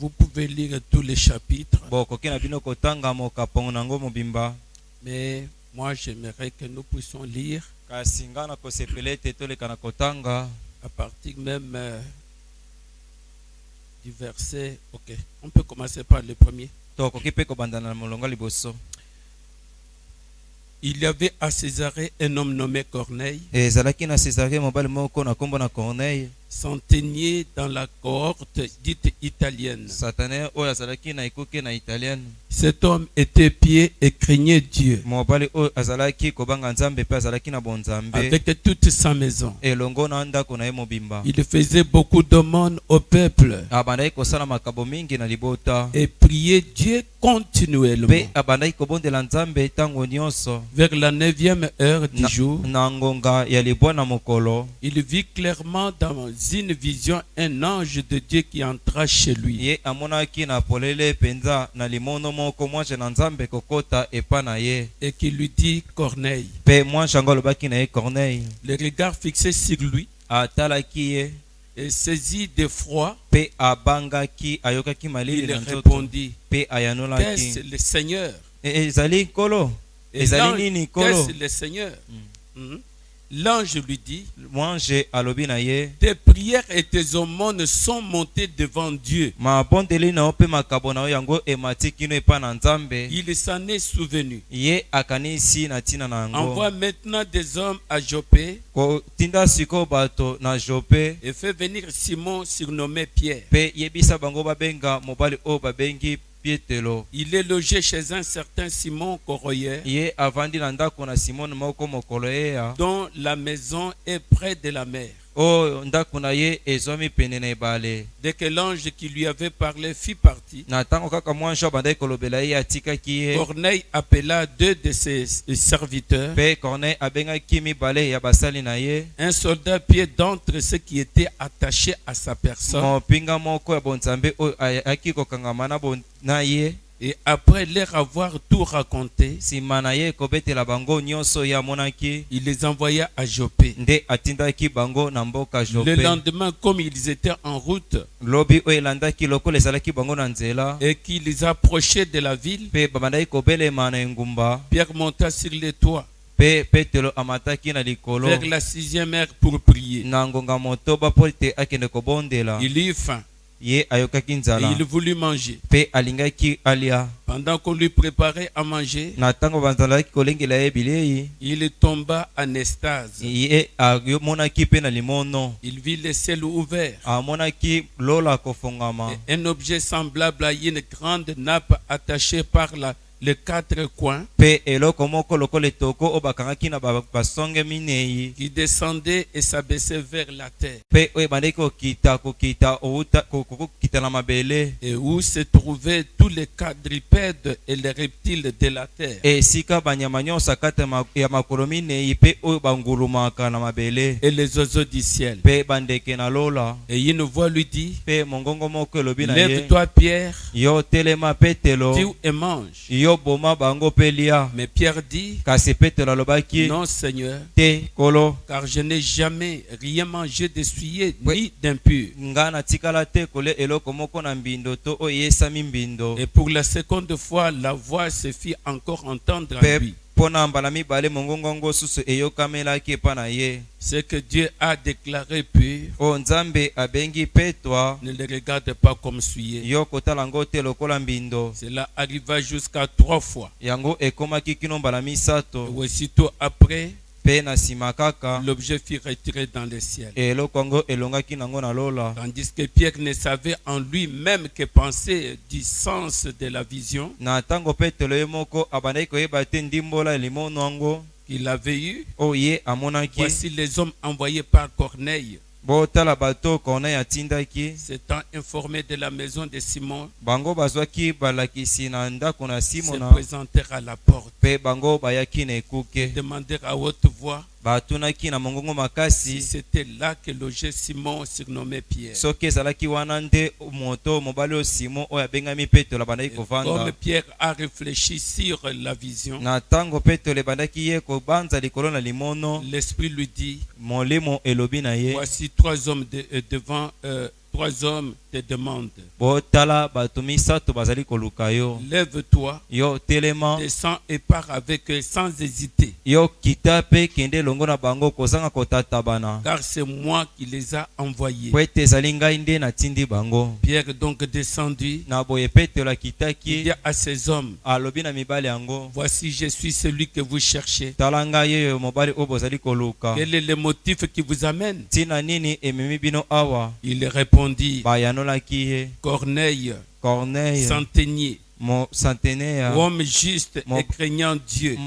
Vous pouvez lire tous les chapitres. Mais moi, j'aimerais que nous puissions lire à partir même du verset. Ok, on peut commencer par le premier. Il y avait à Césarée un homme nommé Corneille, centenier dans la cohorte dite italienne. Cet homme était pieux et craignait Dieu avec toute sa maison. Il faisait beaucoup d'aumônes au peuple et priait Dieu continuellement. Vers la 9e heure du jour, il vit clairement dans une vision un ange de Dieu qui entra chez lui. Et qui lui dit Corneille. Le regard fixé sur lui et saisi d'effroi, il répondit, qu'est-ce le Seigneur? Qu'est-ce le Seigneur? L'ange lui dit, tes prières et tes aumônes sont montées devant Dieu. Il s'en est souvenu. Envoie maintenant des hommes à Joppé et fais venir Simon surnommé Pierre. Il est logé chez un certain Simon Coroyer, dont la maison est près de la mer. Dès que l'ange qui lui avait parlé fut parti, Corneille appela deux de ses serviteurs, un soldat pied d'entre ceux qui étaient attachés à sa personne. Et après leur avoir tout raconté, il les envoya à Joppé. Le lendemain, comme ils étaient en route et qu'ils approchaient de la ville, Pierre monta sur les toits vers la 6e heure pour prier. Il eut faim. Et il voulut manger. Pendant qu'on lui préparait à manger, il tomba en extase. Il vit le ciel ouvert et un objet semblable à une grande nappe attachée par les quatre coins qui descendait et s'abaissait vers la terre, et où se trouvaient tous les quadrupèdes et les reptiles de la terre, et les oiseaux du ciel. Et une voix lui dit, lève-toi Pierre, tue et mange. Mais Pierre dit, non Seigneur, car je n'ai jamais rien mangé de souillé ni d'impur. Et pour la seconde fois, la voix se fit encore entendre à lui. Ce que Dieu a déclaré pur, ne le regarde pas comme souillé. Cela arriva jusqu'à 3 fois. Et aussitôt après, l'objet fut retiré dans le ciel. Tandis que Pierre ne savait en lui-même que penser du sens de la vision qu'il avait eu. Voici les hommes envoyés par Corneille, s'étant informés de la maison de Simon, se présentèrent à la porte et demandèrent à haute voix, Si c'était là que logeait Simon surnommé Pierre. Comme Pierre a réfléchi sur la vision, l'Esprit lui dit, voici trois hommes trois hommes te demandent. Lève-toi, descends et pars avec eux sans hésiter. Car c'est moi qui les a envoyés. Pierre donc descendu, il dit à ces hommes, voici je suis celui que vous cherchez. Quel est le motif qui vous amène? Il répondit, Corneille, centenier, homme juste et craignant Dieu, et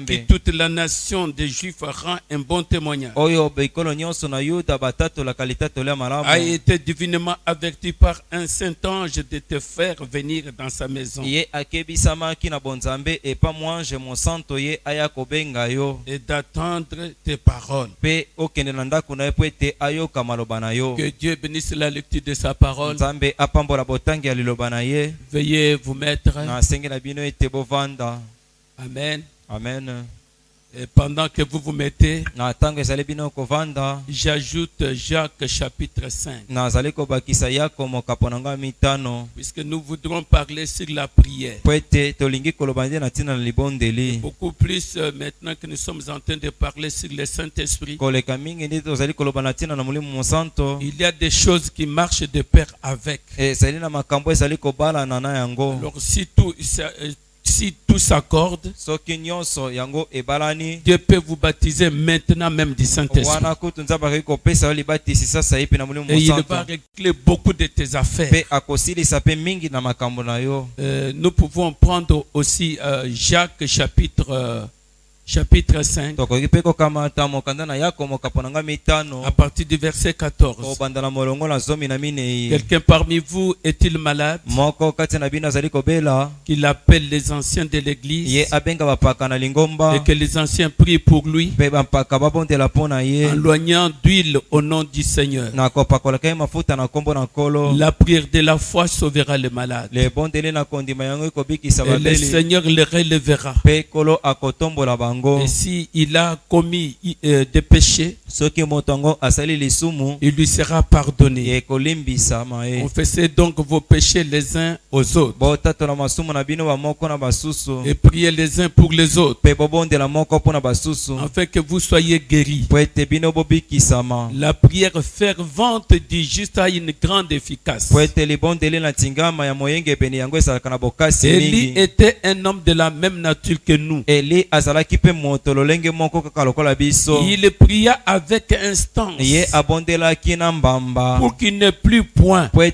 qui toute la nation des Juifs rend un bon témoignage, a été divinement averti par un saint ange de te faire venir dans sa maison et d'attendre tes paroles. Que Dieu bénisse la lecture de sa parole. Veuillez vous mettre. Amen. Amen. Et pendant que vous vous mettez, j'ajoute Jacques chapitre 5. Puisque nous voudrons parler sur la prière. Beaucoup plus maintenant que nous sommes en train de parler sur le Saint-Esprit. Il y a des choses qui marchent de pair avec. Alors si tout s'accorde, Dieu peut vous baptiser maintenant même du Saint-Esprit. Et il va régler beaucoup de tes affaires. Nous pouvons prendre aussi Jacques chapitre 5, à partir du verset 14. Quelqu'un parmi vous est-il malade? Qu'il appelle les anciens de l'église et que les anciens prient pour lui, en loignant d'huile au nom du Seigneur. La prière de la foi sauvera le malade, et le Seigneur le relèvera. Et s'il a commis des péchés, il lui sera pardonné. Confessez donc vos péchés les uns aux autres et priez les uns pour les autres, afin que vous soyez guéris. La prière fervente du juste a une grande efficace. Élie était un homme de la même nature que nous. Il pria avec instance pour qu'il n'ait plus point et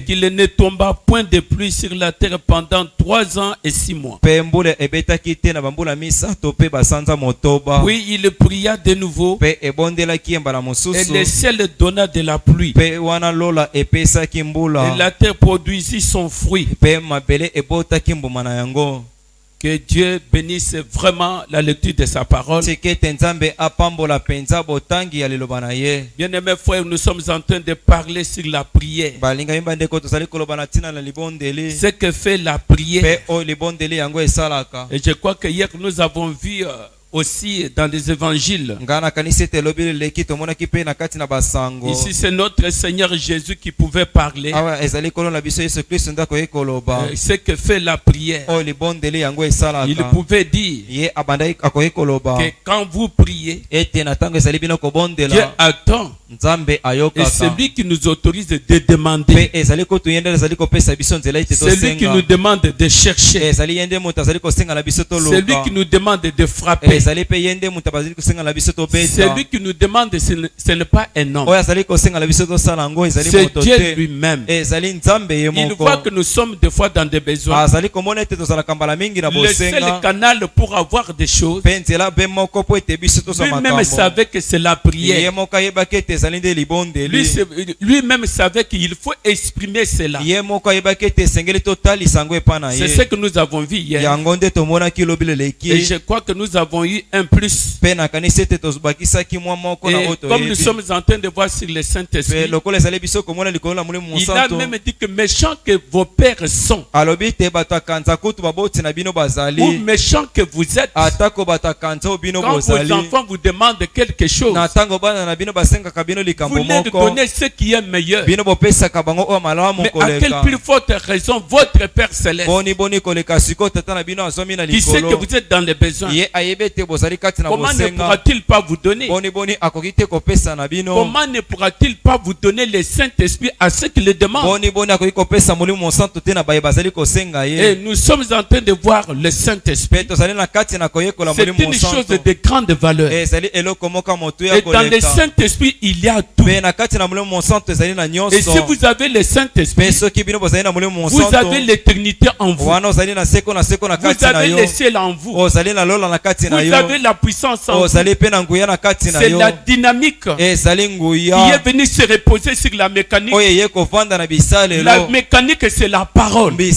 qu'il ne tomba point de pluie sur la terre pendant 3 ans et 6 mois. Puis il pria de nouveau et le ciel donna de la pluie et la terre produisit son fruit. Que Dieu bénisse vraiment la lecture de sa parole. Bien-aimés frères, nous sommes en train de parler sur la prière. Ce que fait la prière. Et je crois que hier nous avons vu aussi dans les évangiles. Ici c'est notre Seigneur Jésus qui pouvait parler. Ce que fait la prière. Il pouvait dire que quand vous priez, Dieu attend. Et c'est lui qui nous autorise de demander. C'est lui qui nous demande de chercher. C'est lui qui nous demande de frapper. C'est lui qui nous demande, ce n'est pas un homme. C'est Dieu lui-même. Il voit que nous sommes des fois dans des besoins. Le seul canal pour avoir des choses, lui-même savait que c'est la prière. Lui-même savait qu'il faut exprimer cela. C'est ce que nous avons vu hier. Et je crois que nous avons eu un plus. Et comme nous sommes en train de voir sur le Saint-Esprit, il a même dit que méchants que vos pères sont, ou méchants que vous êtes, quand vos enfants vous demandent quelque chose, vous leur donnez ce qui est meilleur. Mais à quelle plus forte raison votre Père Céleste, qui sait que vous êtes dans les besoins, comment ne pourra-t-il pas vous donner? Comment ne pourra-t-il pas vous donner le Saint-Esprit à ceux qui le demandent? Et nous sommes en train de voir le Saint-Esprit. C'est une chose de grande valeur. Et dans le Saint-Esprit, il y a tout. Et si vous avez le Saint-Esprit, vous avez l'éternité en vous. Vous avez le ciel en vous. Vous avez la puissance en vous. C'est la dynamique qui est venue se reposer sur la mécanique. La mécanique, c'est la parole. Et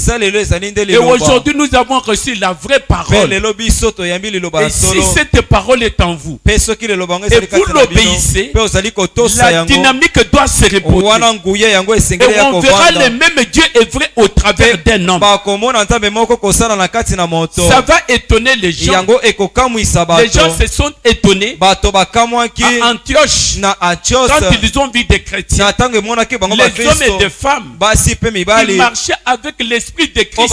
aujourd'hui, nous avons reçu la vraie parole. Et si cette parole est en vous, et vous l'obéissez, la dynamique doit se reposer. Et on verra le même Dieu œuvrer au travers d'un homme. Ça va étonner les gens. Les gens se sont étonnés à Antioche quand ils ont vu des chrétiens, les hommes et des femmes, qui marchaient avec l'esprit de Christ.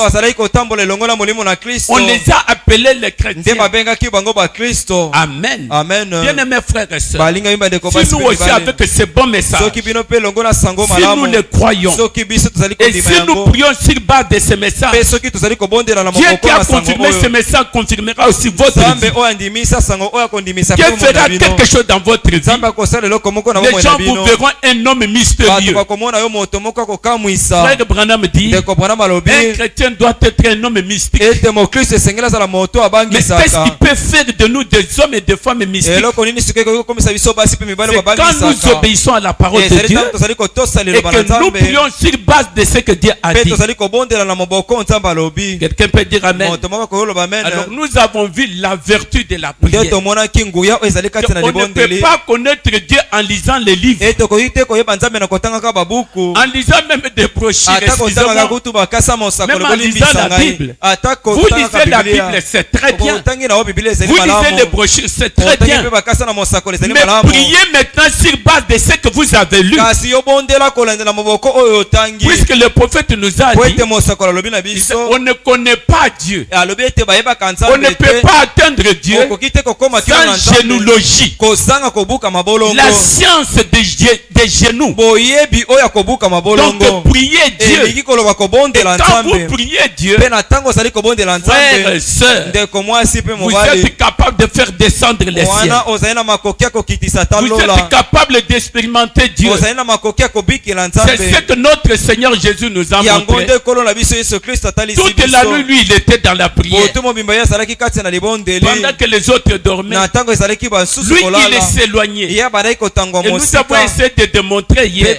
On les a appelés les chrétiens. Amen. Bien-aimés frères et sœurs, si nous aussi avec ce bon message, si nous le croyons, et si nous prions sur base de ce message, Dieu qui a confirmé ce message confirmera aussi votre vie. Dieu fera quelque chose dans votre vie. Les gens vous verront un homme mystérieux. Frère Branham dit, un chrétien doit être un homme mystique. Mais qu'est-ce qui peut faire de nous des hommes et des femmes mystiques? C'est quand nous obéissons à la parole de Dieu et que nous prions sur base de ce que Dieu a dit. Quelqu'un peut dire Amen. Alors nous avons vu la vertu de la prière. On ne peut pas connaître Dieu en lisant les livres, en lisant même des brochures, même en lisant la Bible. Vous lisez la Bible, c'est très bien. Vous lisez les brochures, c'est très bien. Mais priez maintenant sur base de ce que vous avez lu. Puisque le prophète nous a dit, on ne connaît pas Dieu. On ne peut pas atteindre Dieu sans généalogie. La science des genoux. Donc priez Dieu. Et quand vous priez Dieu, frères et sœurs, vous êtes capable de faire descendre les cieux. Vous êtes capable d'expérimenter Dieu. C'est ce que notre Seigneur Jésus nous a montré. Toute la nuit, lui, il était dans la prière. Pendant que les autres dormaient, lui, il s'éloignait. Et nous avons essayé de démontrer hier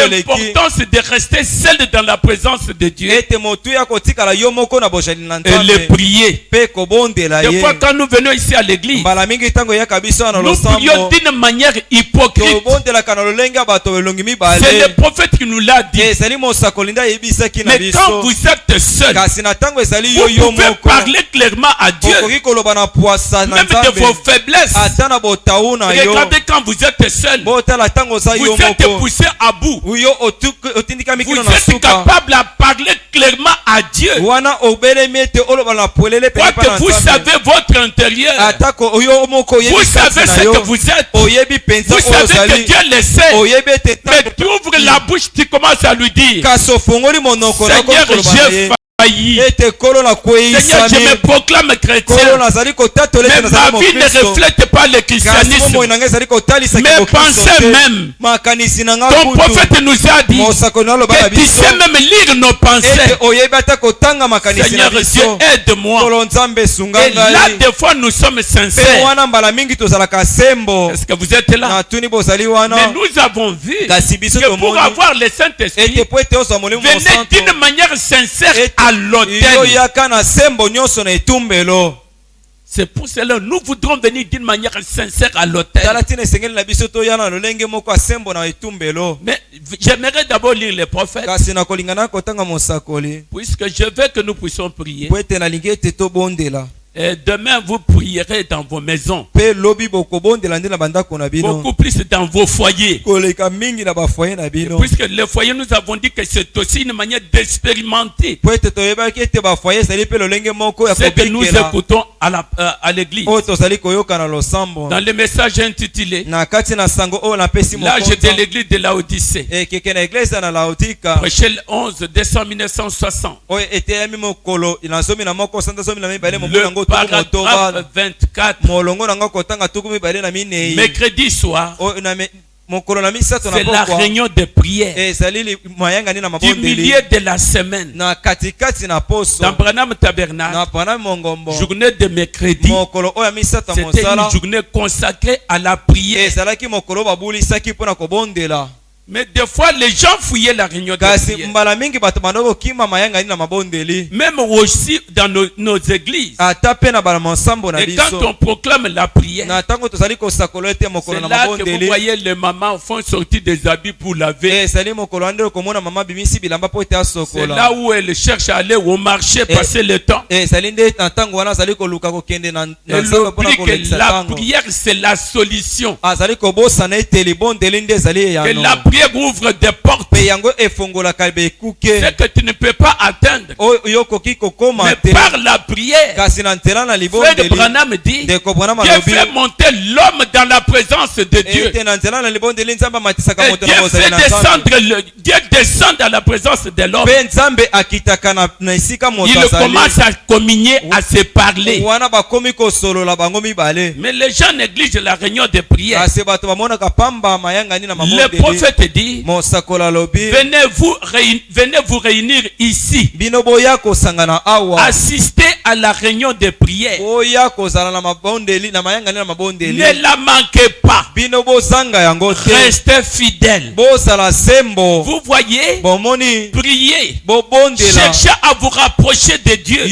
l'importance de rester seul dans la présence de Dieu et le prier. Des fois, quand nous venons ici à l'église, nous prions d'une manière hypocrite. C'est le prophète qui nous l'a dit. Mais quand vous êtes seul, vous pouvez parler clairement à Dieu, même de vos faiblesses. Regardez quand vous êtes seul, vous êtes poussé à bout. Vous êtes capable à parler clairement à Dieu. Quoique vous savez votre intérieur, vous savez ce que vous êtes, vous savez que Dieu le sait, mais tu ouvres la bouche, tu commences à lui dire, Seigneur, j'ai Seigneur, je me proclame chrétien. Mais ma vie ne reflète pas le christianisme. Mes pensées même. Ton prophète nous a dit que tu sais même lire nos pensées. Seigneur Dieu, aide-moi. Et là, des fois, nous sommes sincères. Est-ce que vous êtes là? Mais nous avons vu que pour avoir le Saint-Esprit, venez d'une manière sincère à l'autel. C'est pour cela que nous voudrons venir d'une manière sincère à l'autel. Mais j'aimerais d'abord lire les prophètes. Puisque je veux que nous puissions prier. Et demain vous prierez dans vos maisons. Beaucoup plus dans vos foyers. Puisque les foyers, nous avons dit que c'est aussi une manière d'expérimenter ce que nous écoutons à l'église. Dans le message intitulé L'âge de l'église de Laodicée, prêché le 11 décembre 1960. Le paragraphe 24. Mercredi soir, c'est la réunion de prière du milieu de la semaine dans Branham Tabernacle. Journée de mercredi, c'était une journée consacrée à la prière. Mais des fois, les gens fouillaient la réunion de prière. Même aussi dans nos églises. Et quand on proclame la prière, c'est là que vous voyez les mamans font sortir des habits pour laver. C'est là où elles cherchent à aller au marché, passer le temps. Et que la prière, c'est la solution. Que la prière ouvre des portes. C'est que tu ne peux pas atteindre. Mais par la prière, Frère Branham dit, Dieu fait monter l'homme dans la présence de Dieu. Et Dieu descend dans la présence de l'homme. Il commence à communier, à se parler. Mais les gens négligent la réunion de prière. Le prophète dit, venez vous réunir ici. Assistez à la réunion de prière. Ne la manquez pas. Restez fidèles. Vous voyez, priez. Cherchez à vous rapprocher de Dieu. Ne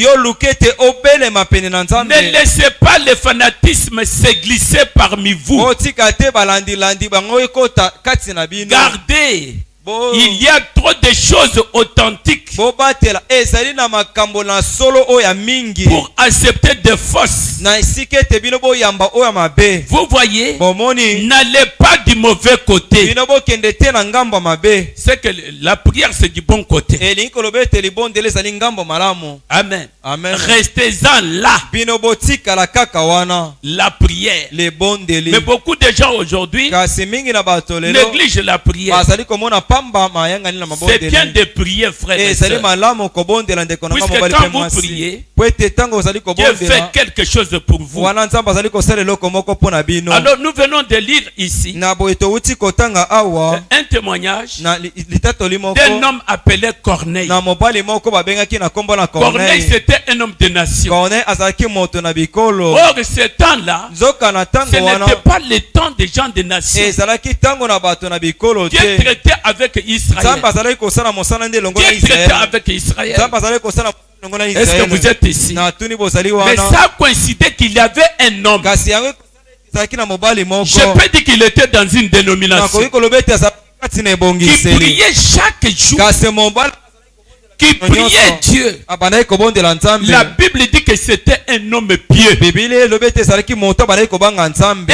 laissez pas le fanatisme se glisser parmi vous. Gardez. Il y a trop de choses authentiques pour accepter de fausses. Vous voyez, n'allez pas du mauvais côté. C'est que la prière, c'est du bon côté. Amen. Restez-en là. La prière. Mais beaucoup de gens aujourd'hui négligent la prière. C'est bien de prier, frère et sœur. Puisque quand vous priez, Dieu fait quelque chose pour vous. Alors nous venons de lire ici un témoignage d'un homme appelé Corneille. Corneille, c'était un homme de nation. Or, ce temps-là, ce n'était pas le temps des gens de nation. Dieu traitait avec Israël. Dieu traitait avec Israël. Est-ce que vous êtes ici? Mais ça coïncidait qu'il y avait un homme. Je peux dire qu'il était dans une dénomination qui priait chaque jour, qui priait Dieu. La Bible dit que c'était un homme pieux.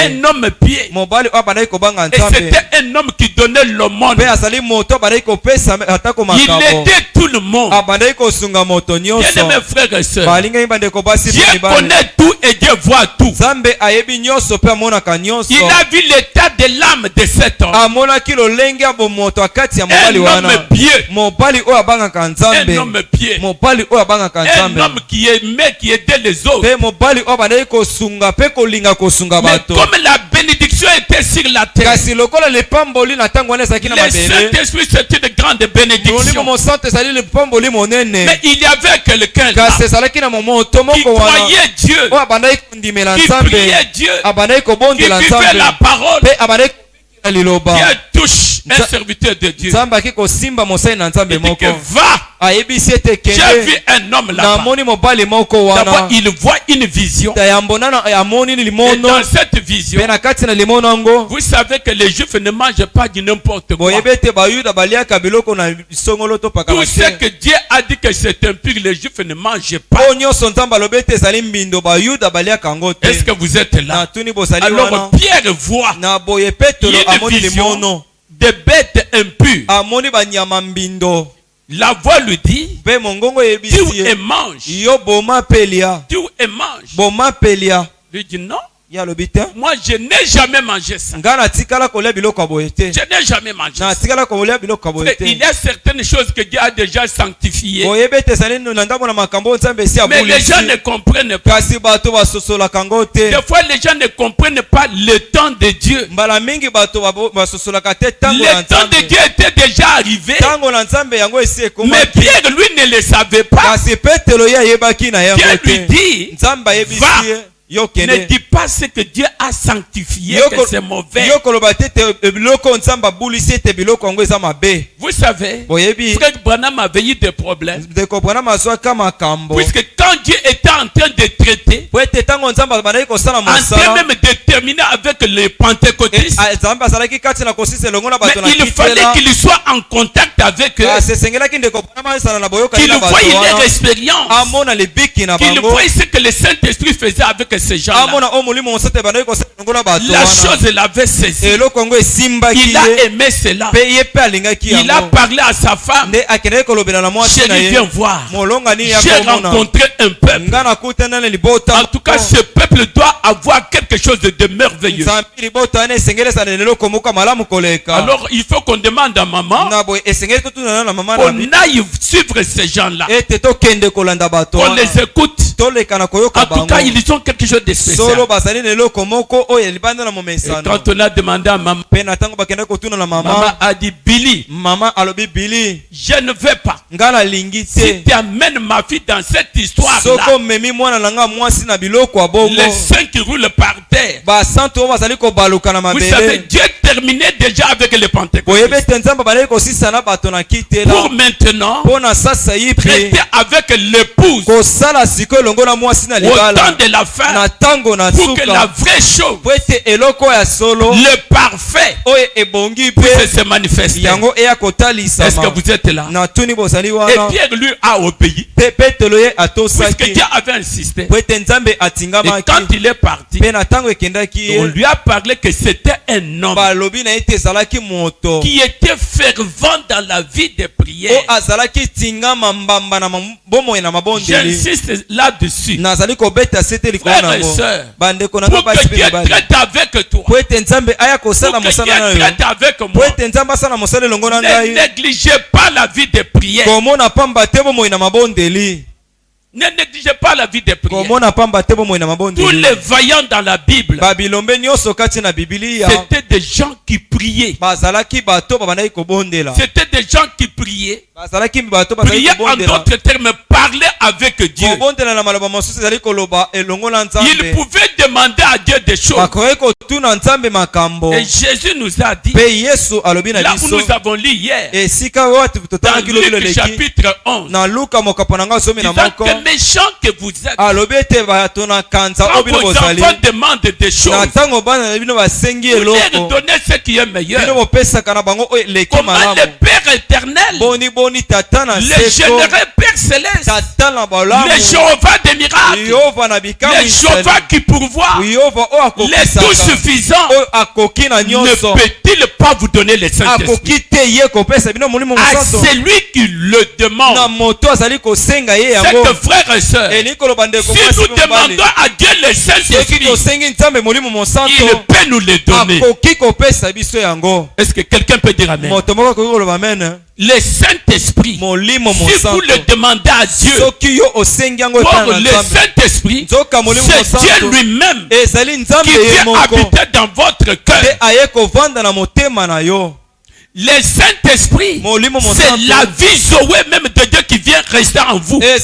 Un homme pieux. Et c'était un homme qui donnait le monde. Il aidait tout le monde. Bien aimés frères et sœurs, Dieu connaît tout et Dieu voit tout. Il a vu l'état de l'âme de cet homme. Un homme pieux. un homme pieux, un homme qui aimait, qui aidait les autres. Mais comme la bénédiction était sur la terre, le Saint-Esprit c'est une grande bénédiction. Mais il y avait quelqu'un là qui croyait Dieu, qui priait Dieu, qui vivait la parole. Dieu touche un serviteur de Dieu. Il dit que va. J'ai vu un homme là-bas. D'abord, il voit une vision. Et dans cette vision, vous savez que les Juifs ne mangent pas du n'importe quoi. Tout ce que Dieu a dit que c'est impur, les Juifs ne mangent pas. Est-ce que vous êtes là? Alors Pierre voit une vision de bêtes impures. La voix lui dit, tu et mange. Tu et mange. Lui dit non. Moi je n'ai jamais mangé ça. Je n'ai jamais mangé ça. Il y a certaines choses que Dieu a déjà sanctifiées. Mais les gens ne comprennent pas. Des fois les gens ne comprennent pas le temps de Dieu. Le temps de Dieu était déjà arrivé. Mais Pierre lui ne le savait pas. Dieu lui dit, va. Ne dis pas ce que Dieu a sanctifié, que c'est mauvais. Vous savez, frère Branham avait eu des problèmes. Puisque quand Dieu était en train de traiter, en train même de terminer avec les pentecôtistes, mais il fallait qu'il soit en contact avec eux, qu'il voie leur expérience, qu'il voie ce que le Saint-Esprit faisait avec ces gens-là. La chose l'avait saisi. Il a aimé cela. Il a parlé à sa femme. Chérie, viens voir. J'ai rencontré un peuple. En tout cas, ce peuple doit avoir quelque chose de merveilleux. Alors, il faut qu'on demande à maman qu'on aille suivre ces gens-là. On les écoute. En tout cas, ils ont quelque chose de spécial. Et quand on a demandé à maman, maman a dit, Billy, je ne veux pas. Si tu amènes ma fille dans cette histoire-là, les saints qui roulent par terre, vous savez, Dieu terminait déjà avec les pentecôtistes. Pour maintenant, traiter avec l'épouse au temps de la fin, pour que la vraie chose, le parfait, puisse se manifester. Est-ce que vous êtes là? Et Pierre lui a obéi, puisque Dieu avait insisté. Et quand il est parti, on lui a parlé que c'était un homme qui était fervent dans la vie de prière. J'insiste là-dessus. Frères et sœurs, pour que Dieu traite avec toi, pour que Dieu traite avec moi, ne négligez pas la vie de prière. Ne négligez pas la vie de prière. Tous les vaillants dans la Bible, c'était des gens qui priaient. C'était des gens qui priaient. Prier en d'autres termes, parler avec Dieu. Ils pouvaient demander à Dieu des choses. Et Jésus nous a dit, là où nous avons lu hier, dans Luc chapitre 11, disant que méchant que vous êtes, quand vos enfants demandent des choses, vous leur donnez ce qui est meilleur. Comment le Père éternel, le généreux Père céleste, le Jéhovah des miracles, le Jéhovah qui pourvoit, le tout suffisant, ne peut-il pas vous donner le Saint-Esprit à celui qui le demande? Cette frère et sœur, si nous demandons à Dieu le Saint-Esprit, il peut nous le donner. Est-ce que quelqu'un peut dire Amen? le Saint-Esprit, si vous le demandez à Dieu, pour le Saint-Esprit, c'est Dieu lui-même qui vient habiter dans votre cœur. Le Saint-Esprit, c'est la vie Zoé même de Dieu qui vient rester en vous. Le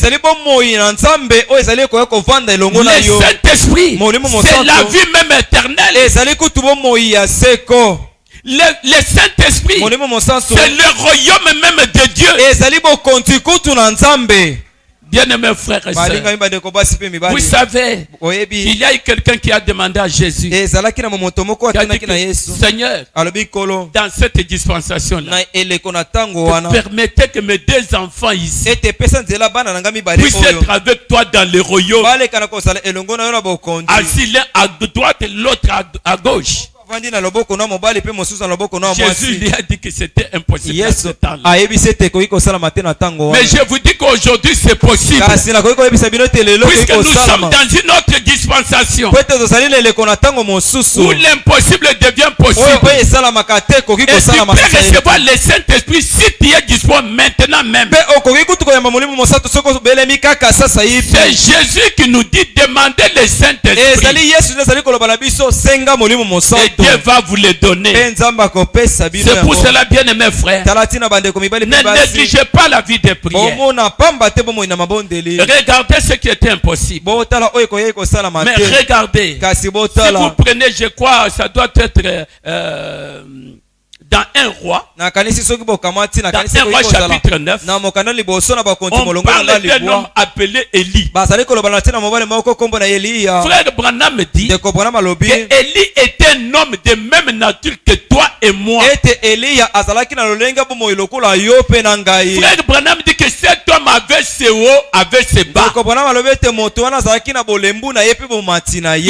Saint-Esprit, c'est la vie même éternelle. Le Saint-Esprit, c'est le royaume même de Dieu. Bien-aimés frères et sœurs, vous savez, il y a eu quelqu'un qui a demandé à Jésus, qui a dit que, Seigneur, dans cette dispensation-là, permettez que mes deux enfants ici puissent être avec toi dans le royaume, assis l'un à droite et l'autre à gauche. Jésus lui a dit que c'était impossible à ce temps-là. Mais je vous dis qu'aujourd'hui c'est possible. Puisque nous sommes dans une autre dispensation où l'impossible devient possible. Et tu peux recevoir le Saint-Esprit si tu es disponible maintenant même. C'est Jésus qui nous dit demandez le Saint-Esprit. Et Dieu va vous le donner. C'est pour cela, bien aimés frères, ne négligez pas la vie de prière. Regardez ce qui était impossible. Mais regardez, si vous prenez, je crois, ça doit être dans un roi chapitre 9, on parle d'un homme appelé Élie. Frère Branham dit que Élie était un homme de même nature que toi et moi. Frère Branham dit que cet homme avait ses hauts, avait ses bas.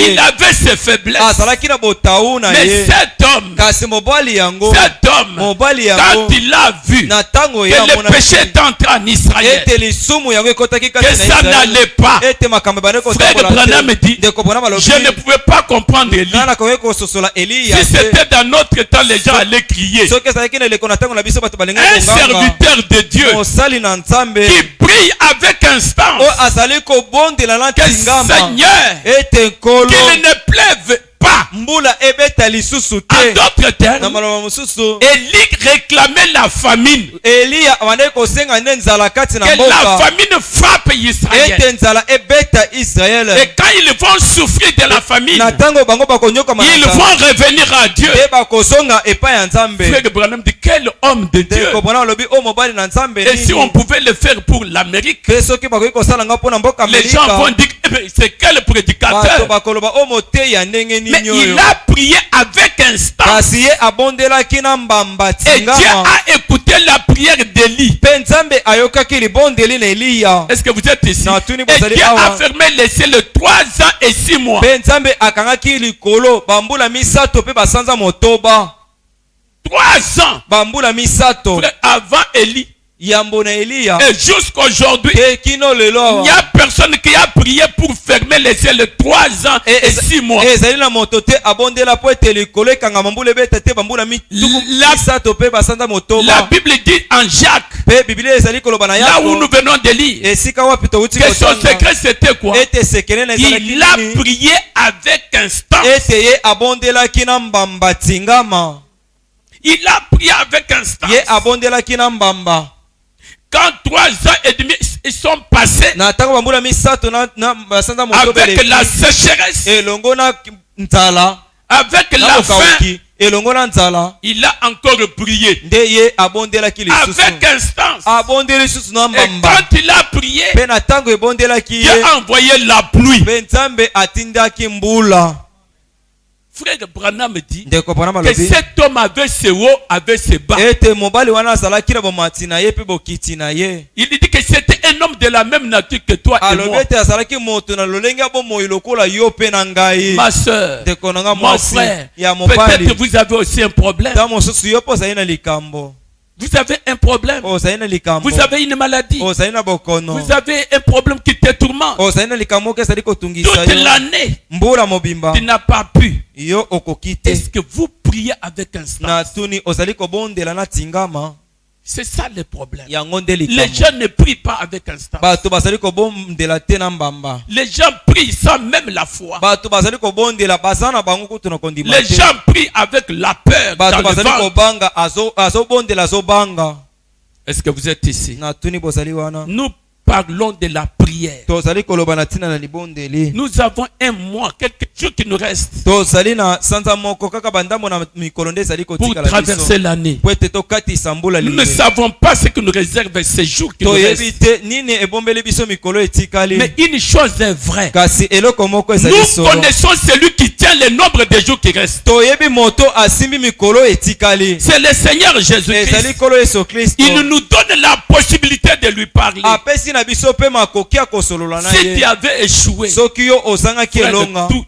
Il avait ses faiblesses. Mais cet homme, quand il a vu que le péché est entré en Israël, que ça n'allait pas, Frère Branham dit, je ne pouvais pas comprendre Élie. Si c'était dans notre temps, les gens allaient crier. Un serviteur de Dieu qui prie avec instance, que Seigneur, qu'il ne pleuve pas. En d'autres termes, Élie réclamait la famine. Que la famine frappe Israël. Et quand ils vont souffrir de la famine, ils vont revenir à Dieu. Frère Branham dit, quel homme de Dieu. Et si on pouvait le faire pour l'Amérique, les gens vont dire, c'est quel prédicateur. Mais il a prié avec instance. Et Dieu a écouté la prière d'Élie. Est-ce que vous êtes ici? Et Dieu a fermé les cieux 3 ans et 6 mois. 3 ans avant Élie. Et jusqu'aujourd'hui, il n'y a personne qui a prié pour fermer les cieux 3 ans et 6 mois. La Bible dit en Jacques, là où nous venons de lire, que son secret c'était quoi? Il a prié avec instance. Il a prié avec instance. Quand 3 ans et demi ils sont passés avec la sécheresse, avec la faim, il a encore prié avec instance. Et quand il a prié, Dieu a envoyé la pluie. Frère Branham dit que cet homme avait ses hauts, avait ses bas. Il dit que c'était un homme de la même nature que toi et moi. Ma soeur, mon frère, peut-être vous avez aussi un problème. Vous avez un problème. Vous avez une maladie. Vous avez un problème qui te tourmente. Toute l'année, tu n'as pas pu. Est-ce que vous priez avec instance? C'est ça le problème. Les gens ne prient pas avec instance. Les gens prient sans même la foi. Les gens prient avec la peur dans le ventre. Est-ce que vous êtes ici? Nous parlons de la prière. Nous avons un mois, quelques jours qui nous restent pour traverser l'année. Nous ne savons pas ce que nous réserve ces jours qui nous restent. Mais une chose est vraie. Nous connaissons celui qui tient le nombre de jours qui restent. C'est le Seigneur Jésus-Christ. Il nous donne la possibilité de lui parler. Si tu avais échoué,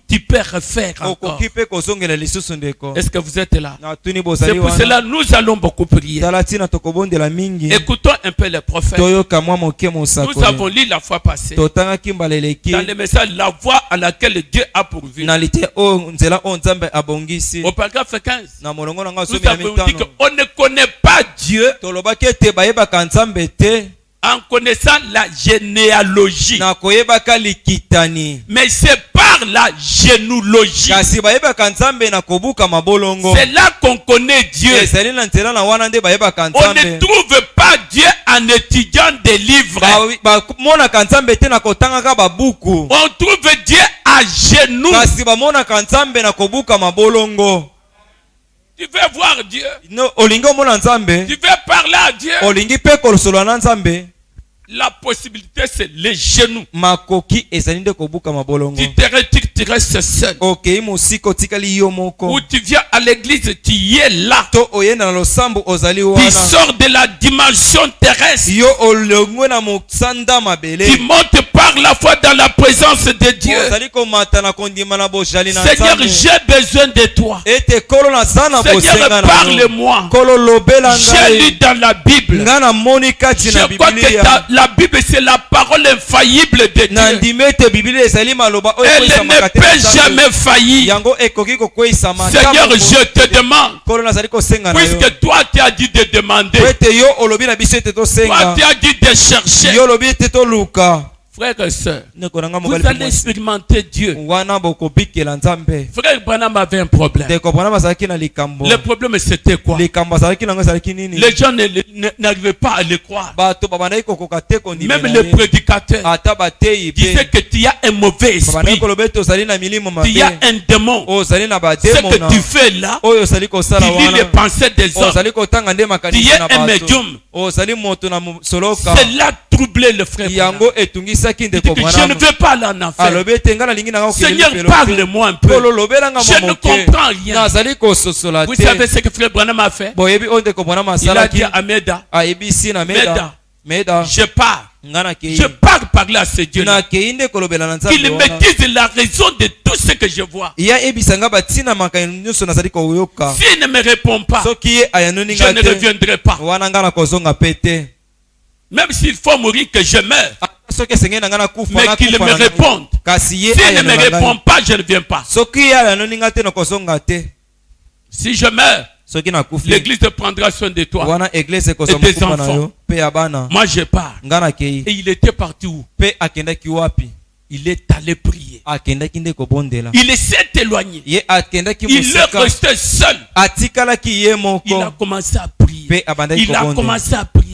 tu peux refaire encore. Est-ce que vous êtes là? C'est pour cela que nous allons beaucoup prier. Écoutons un peu les prophètes. Nous avons lu la fois passée dans le message la voie à laquelle Dieu a pourvu. Au paragraphe 15, nous avons dit qu'on ne connaît pas Dieu en connaissant la généalogie. Mais c'est par la généalogie. C'est là qu'on connaît Dieu. On ne trouve pas Dieu en étudiant des livres. On trouve Dieu à genoux. Tu veux voir Dieu? Tu veux parler à Dieu? La possibilité, c'est les genoux. Tu restes seul. Ou tu viens à l'église, tu y es là. Tu sors de la dimension terrestre. Tu montes par la foi dans la présence de Dieu. Seigneur, j'ai besoin de toi. Seigneur, parle-moi. J'ai lu dans la Bible. Je crois que la Bible, c'est la parole infaillible de Dieu. Elle ne peut jamais faillir. Seigneur, je te demande, puisque toi tu as dit de demander, toi tu as dit de chercher. Frères et sœurs, vous allez expérimenter Dieu. Frère Branham avait un problème. Le problème c'était quoi? Les gens n'arrivaient pas à le croire. Même le prédicateur disait que tu as un mauvais esprit. Tu as un démon. Ce que tu fais là, tu lis les pensées des hommes. Tu es un médium. Cela troublait le frère. Je ne veux pas aller en enfer. Seigneur, parle-moi un peu. Je ne comprends rien. Vous savez ce que frère Branham a fait? Il a dit à Meda, je pars. Je pars parler à ce Dieu-là. Il me dise la raison de tout ce que je vois. S'il ne me répond pas, je ne reviendrai pas. Même s'il faut mourir, que je meure. Mais qu'il me réponde. S'il ne me répond pas, je ne viens pas. Si je meurs, l'église prendra soin de toi et des enfants. Moi je pars. Et il était parti où? Il est allé prier. Il s'est éloigné. Il est resté seul. Il a commencé à prier. Il a commencé à prier.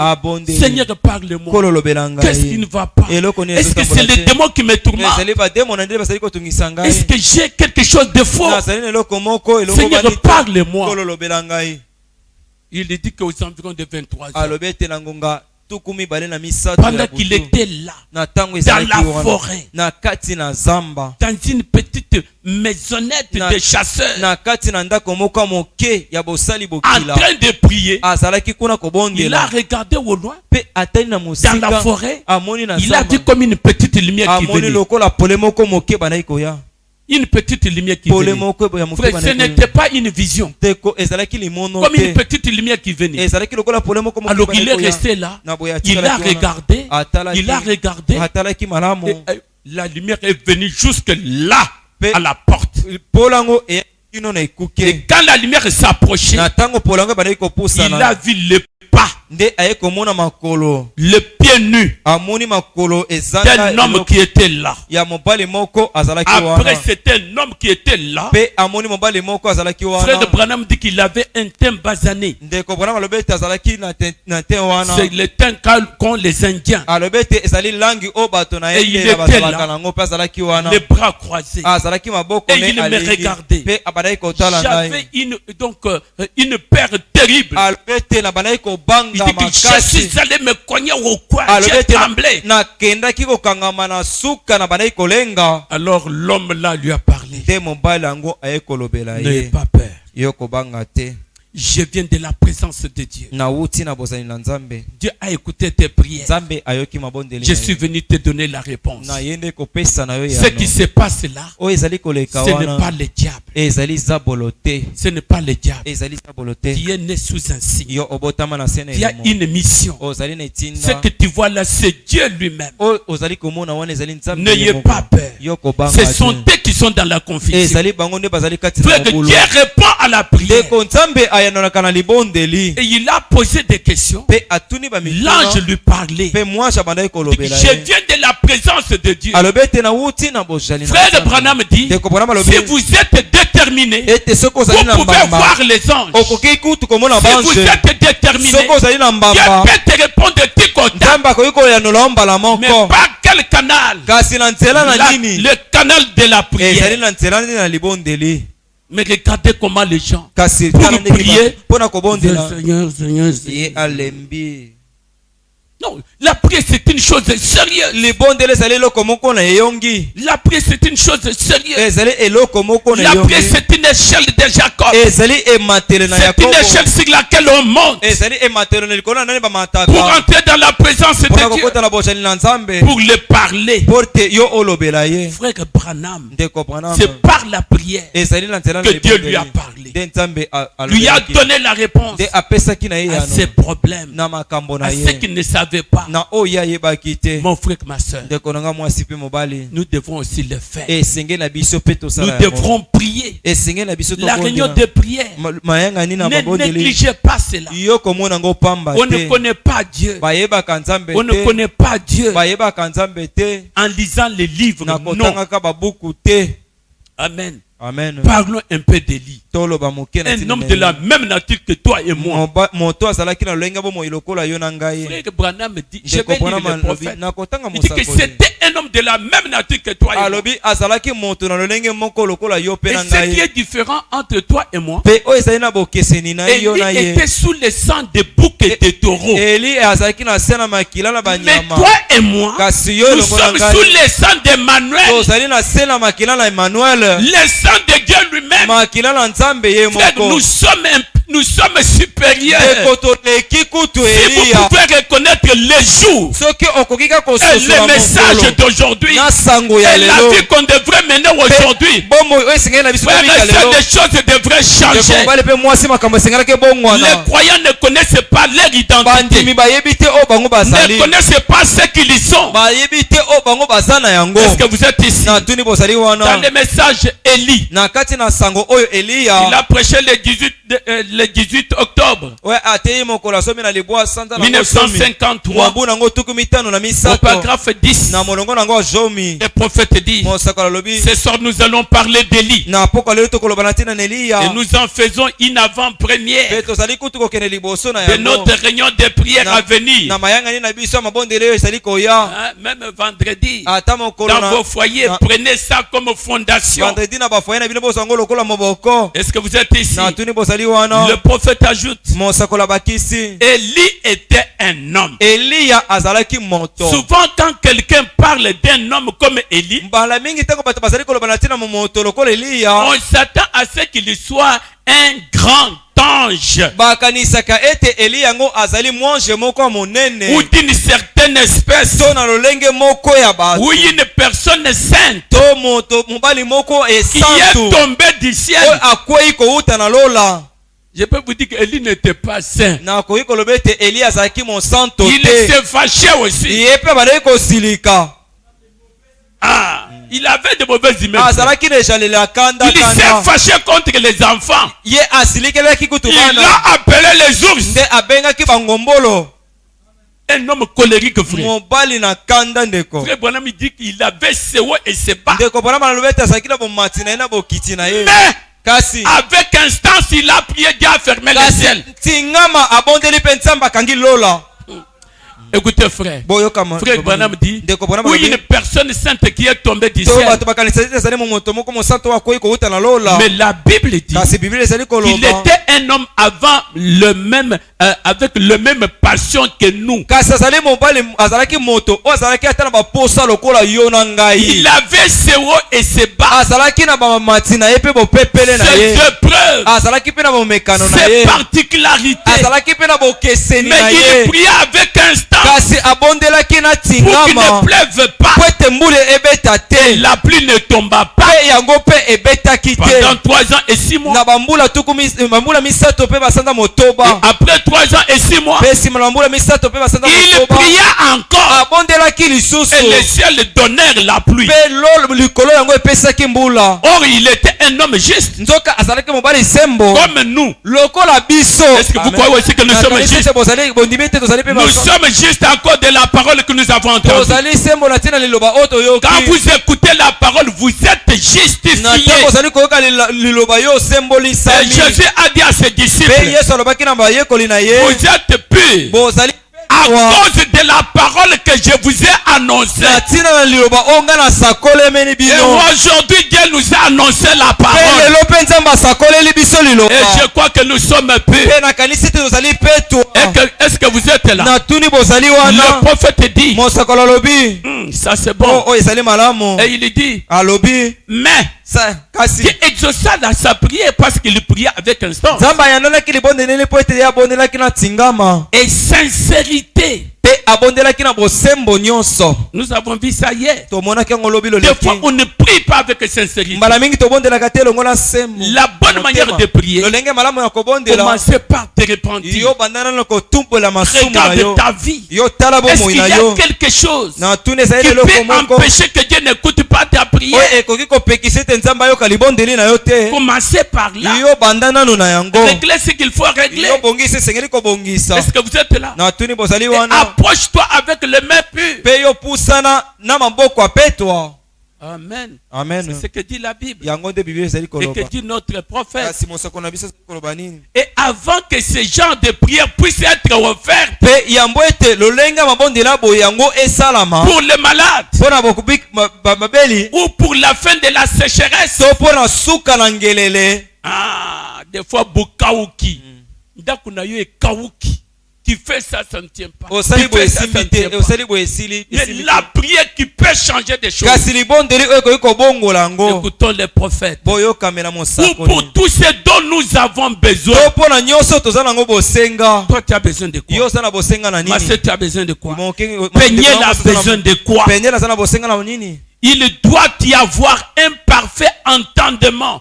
Seigneur, parle-moi. Qu'est-ce qui ne va pas? Est-ce que c'est le démon qui me tourmente? Est-ce que j'ai quelque chose de faux? Seigneur, parle-moi. Il dit qu'aux environs de 23 heures, pendant qu'il était là, dans la forêt, dans une petite maisonnette de chasseurs, en train de prier, il a regardé au loin, dans la forêt, il a vu comme une petite lumière qui venait. Une petite lumière qui venait. Frère, ce n'était pas une vision. Comme une petite lumière qui venait. Alors il est resté là. Il a regardé. Il a regardé. Et la lumière est venue jusque là, à la porte. Et quand la lumière s'approchait, il a vu le pas le pied nu d'un homme qui était là. Après, c'était un homme qui était là. Frère Branham dit qu'il avait un teint basané. C'est le teint qu'ont les Indiens. Et il était là, les bras croisés. Et il me regardait. J'avais une peur terrible. Il dit que Jésus allait me cogner au coin. J'ai tremblé. Alors l'homme là lui a parlé. N'ayez pas peur. Je viens de la présence de Dieu. Dieu a écouté tes prières. Je suis venu te donner la réponse. Ce qui se passe là, ce n'est pas le diable. Ce n'est pas le diable. Tu es né sous un signe. Tu as une mission. Ce que tu vois là, c'est Dieu lui-même. N'ayez pas peur. Ce sont eux qui sont dans la confusion. Frère, Dieu répond à la prière. Et il a posé des questions. L'ange lui parlait. Je viens de la présence de Dieu. Frère Branham dit, si vous êtes déterminé, vous pouvez voir les anges. Si vous êtes déterminé, Dieu peut te répondre de tic au tac. Mais par quel canal? Le canal de la prière. Mais regardez comment les gens, pour prier, Seigneur. Non, la prière c'est une chose sérieuse. La prière c'est une chose sérieuse. La prière c'est une échelle de Jacob. C'est une échelle sur laquelle on monte pour entrer dans la présence de Dieu, pour le parler. Frère Branham, c'est par la prière que Dieu lui a parlé, lui a donné la réponse à ses problèmes, à ce qu'il ne savait pas. Mon frère, ma soeur, nous devons aussi le faire. Nous devrons prier. La réunion de prière, ne négligez pas cela. On ne connaît pas Dieu. On ne connaît pas Dieu en lisant les livres. Non. Amen. Amen. Parlons un peu d'Élie. Un homme de la même nature que toi et moi. Frère Branham dit, je vais lire le prophète. Il dit que c'était un homme de la même nature que toi et moi. Et ce qui est différent entre toi et moi, Élie était sous le sang de boucs et de taureaux. Mais toi et moi, nous sommes sous le sang d'Emmanuel. Le sang de Dieu lui-même. Frère, nous sommes supérieurs. Si vous pouvez reconnaître les jours et les messages d'aujourd'hui et la vie qu'on devrait mener aujourd'hui, c'est des choses devraient changer. Les croyants ne connaissent pas leur identité, ne connaissent pas ce qu'ils sont. Est-ce que vous êtes ici? Dans le message Élie, il a prêché le 18 octobre 1953 au paragraphe 10. Le prophète dit, ce soir nous allons parler d'Élie et nous en faisons une avant-première de notre réunion de prière à venir. Même vendredi dans vos foyers, prenez ça comme fondation. Est-ce que vous êtes ici? Le prophète ajoute, Élie était un homme. Souvent quand quelqu'un parle d'un homme comme Élie, on s'attend à ce qu'il soit un grand ange ou d'une certaine espèce ou une personne sainte qui est tombée du ciel. Je peux vous dire qu'Élie n'était pas saint. Il s'est fâché aussi. Il avait de mauvaises humeurs. Il s'est fâché contre les enfants. Il a appelé les ours. Un homme colérique, frère. Frère Branham dit qu'il avait ses hauts et ses bas. Mais avec instance, il a prié Dieu à fermer les ciels. Écoutez, frère. Frère Branham dit, oui, une personne sainte qui est tombée du ciel. Mais la Bible dit, il était un homme avant le même, avec le même passion que nous. Il avait ses hauts et ses bas. Ses épreuves, ses particularités. Mais il priait avec instant pour qu'il ne pleuve pas et la pluie ne tomba pas pendant 3 ans et 6 mois. Et après 3 ans et 6 mois, il pria encore et les ciels donnèrent la pluie. Or il était un homme juste comme nous. Est-ce que vous croyez aussi que nous sommes justes? Nous sommes justes à cause de la parole que nous avons entendue. Quand vous écoutez la parole, vous êtes justifiés. Et Jésus a dit à ses disciples, vous êtes purs à cause de la parole que je vous ai annoncée. Et aujourd'hui, Dieu nous a annoncé la parole. Et je crois que nous sommes purs. Est-ce que vous êtes là? Le prophète dit, ça c'est bon. Et il dit, mais Dieu exauça sa prière parce qu'il priait avec instance et sincérité. Nous avons vu ça hier. Des fois on ne prie pas avec sincérité. La bonne manière de prier, commencez par te repentir. Regarde ta vie. Est-ce qu'il y a quelque chose qui peut empêcher que Dieu n'écoute pas ta prière? Commencez par là. Régler ce qu'il faut régler. Est-ce que vous êtes là? Approche-toi avec le mains pures. Amen. Amen. C'est ce que dit la Bible. Et que dit notre prophète. Et avant que ce genre de prière puisse être offert pour les malades ou pour la fin de la sécheresse, des fois Bukauki, qui fait ça, ça ne tient pas. Mais la prière qui peut changer des choses. Écoutons les prophètes. Ou pour tous ces dont nous avons besoin. Toi, tu as besoin de quoi? Ma soeur, tu as besoin de quoi? Peniel a besoin de quoi? Il doit y avoir un parfait entendement.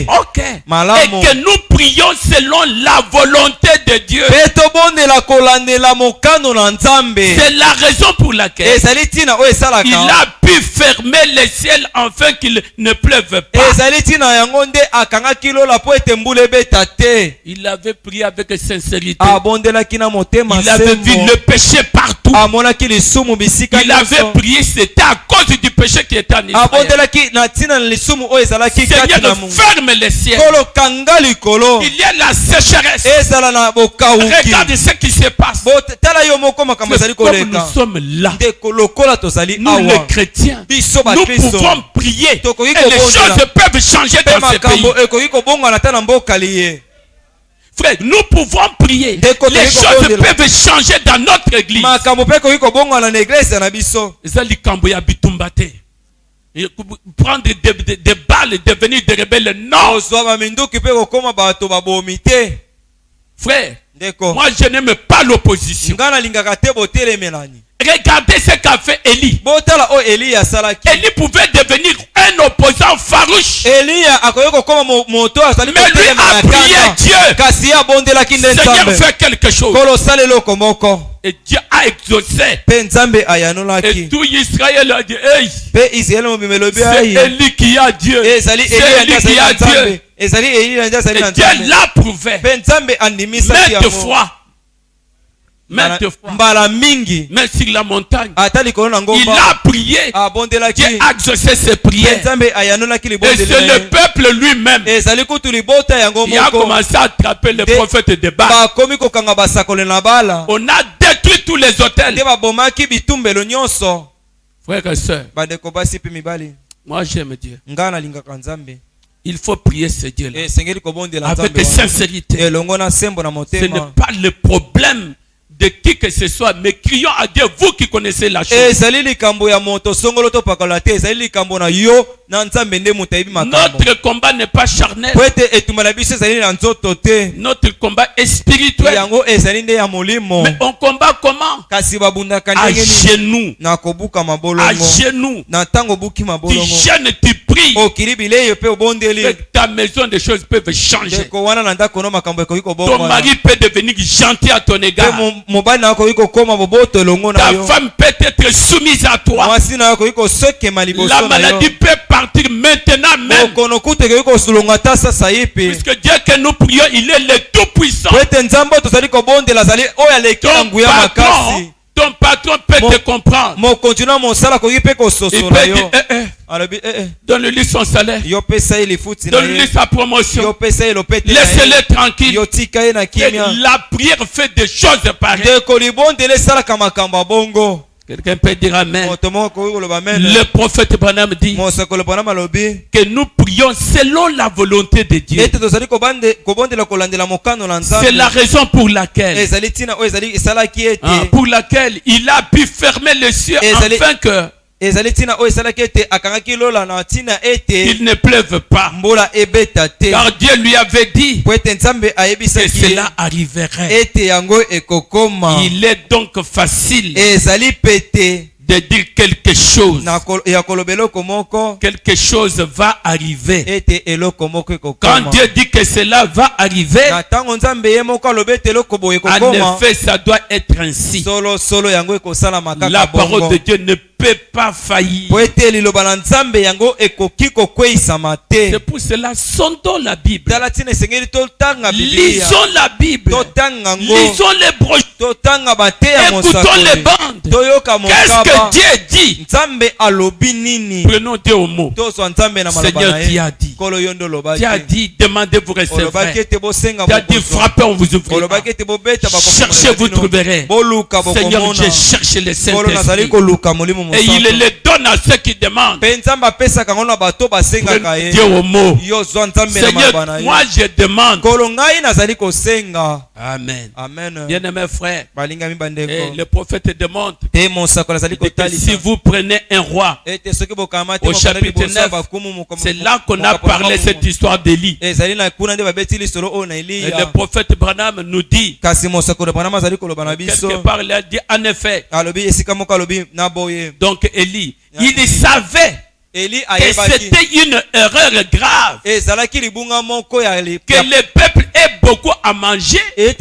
Ok. Et que nous prions selon la volonté de Dieu. C'est la raison pour laquelle il a pu fermer les ciels afin qu'il ne pleuve pas. Il avait prié avec sincérité. Il avait vu le péché partout. Il avait prié, c'était à cause du péché qui était en Israël. Seigneur, ferme les ciels. Il y a la sécheresse. Regarde ce qui se passe. Comme nous sommes là, nous les chrétiens, nous pouvons prier et les choses peuvent changer dans ce pays. Frère, nous pouvons prier. Les choses peuvent changer dans notre église. Prendre des balles et devenir des rebelles. Non. Frère, moi je n'aime pas l'opposition. Regardez ce qu'a fait Élie. Élie pouvait devenir un opposant farouche. Mais lui a prié Dieu. Seigneur, fais quelque chose. Et Dieu a exaucé. Et tout Israël a dit, hey, c'est Élie qui a Dieu. C'est Élie qui a Dieu. Et Dieu l'a prouvé. Maintes fois. Mais sur la montagne, il a prié. Dieu a exaucé ses prières. Et c'est le peuple lui-même. Il a commencé à attraper les prophètes de Baal. On a détruit tous les hôtels. Frères et sœurs, moi j'aime Dieu. Il faut prier ce Dieu-là avec sincérité. Ce n'est pas le problème de qui que ce soit, mais crions à Dieu, vous qui connaissez la chose. Notre combat n'est pas charnel. Notre combat est spirituel. Mais on combat comment? À genoux. À genoux. Tu jeûnes, tu pries. Et ta maison, des choses peuvent changer. Ton mari peut devenir gentil à ton égard. Ta femme peut être soumise à toi. La maladie peut partir maintenant même. Puisque Dieu que nous prions, il est le tout-puissant. Ton patron peut te comprendre. Il peut dire, donne-lui son salaire. Donne-lui sa promotion. Laissez-le tranquille. La prière fait des choses pareilles. Quelqu'un peut dire amen. Le prophète Branham dit que nous prions selon la volonté de Dieu. C'est la raison pour laquelle il a pu fermer les cieux afin que il ne pleuve pas. Car Dieu lui avait dit que cela arriverait. Il est donc facile de dire quelque chose. Quelque chose va arriver. Quand Dieu dit que cela va arriver, en effet, ça doit être ainsi. La parole de Dieu ne peut pas faillir. C'est pour cela, sondons la Bible. Lisons la Bible. Lisons les brochures. Écoutons les bandes. Qu'est-ce que Dieu dit? Prenons Dieu au mot. Seigneur, Dieu a dit. Dieu a dit, demandez, vous recevrez. Dieu a dit, frappez, on vous ouvrira. Cherchez, vous trouverez. Seigneur, je cherche le Saint-Esprit. Et il le donne à ceux qui demandent. Prenez Dieu au mot. Seigneur, moi je demande. Amen. Bien-aimés frères, le prophète demande que si vous prenez un roi au chapitre 9, c'est là qu'on a parlé cette histoire d'Élie. Et le prophète Branham nous dit quelque part, il a dit en effet, donc Élie, il savait que c'était une erreur grave que le peuple ait beaucoup à manger et